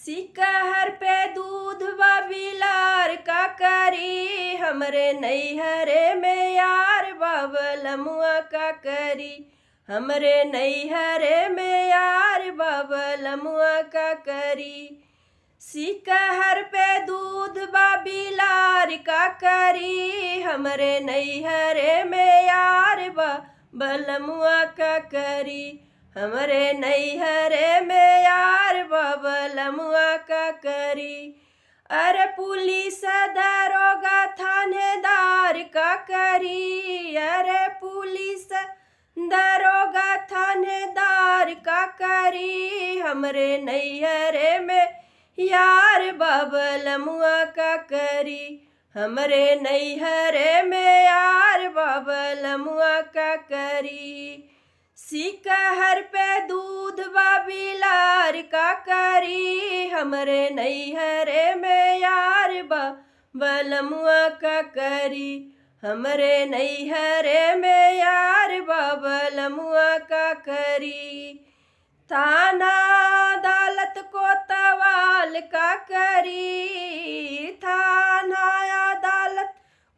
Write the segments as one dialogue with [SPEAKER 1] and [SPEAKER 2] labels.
[SPEAKER 1] सिकहर पे दूध बिलार का करी, हमरे नैहरे में यार बबलमुआ का करी। हमरे नैहरे में यार बबलमुआ का करी। सिकहर पे दूध बिलार का करी, हमरे नैहरे में यार बबलमुआ का करी। हमरे नैहरे में यार बबलमुआ का करी। अरे पुलिस दरोगा थानेदार का करी, अरे पुलिस दरोगा थानेदार का करी। हमरे नैहरे में यार बबलमुआ का करी। हमरे नैहरे में यार बबलमुआ का करी। सिकहर पे दूध बिलार का करी, हमरे नैहरे में यार बबलमुआ का करी। हमरे नैहरे में यार बबलमुआ का करी। थाना अदालत कोतवाल का करी, थाना अदालत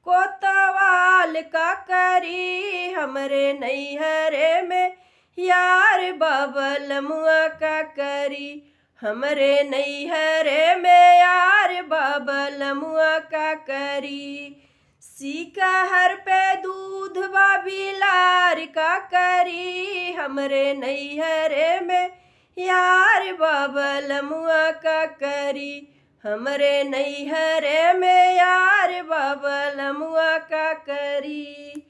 [SPEAKER 1] कोतवाल का करी। हमरे नैहरे में यार बबलमुआ का करी। हमरे नैहरे में यार बबलमुआ का करी। सिकहर पे दूध बिलार का करी, हमरे नैहरे में यार बबलमुआ का करी। हमरे नैहरे में यार बबलमुआ का करी।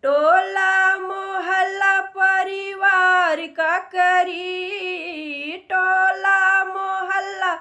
[SPEAKER 1] टोला मोहल्ला परिवार का करी, टोला मोहल्ला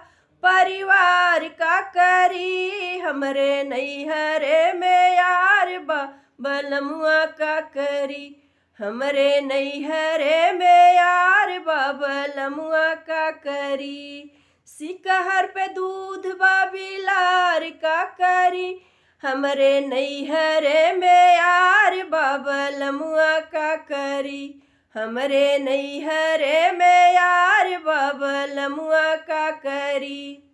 [SPEAKER 1] परिवार का करी। हमरे नैहरे में यार बबलमुआ का करी। हमरे नैहरे में यार बबलमुआ का करी। सिकहर पे दूध बिलार का करी, हमरे नैहरे में यार बबलमुआ का करी। हमरे नैहरे में यार बबलमुआ का करी।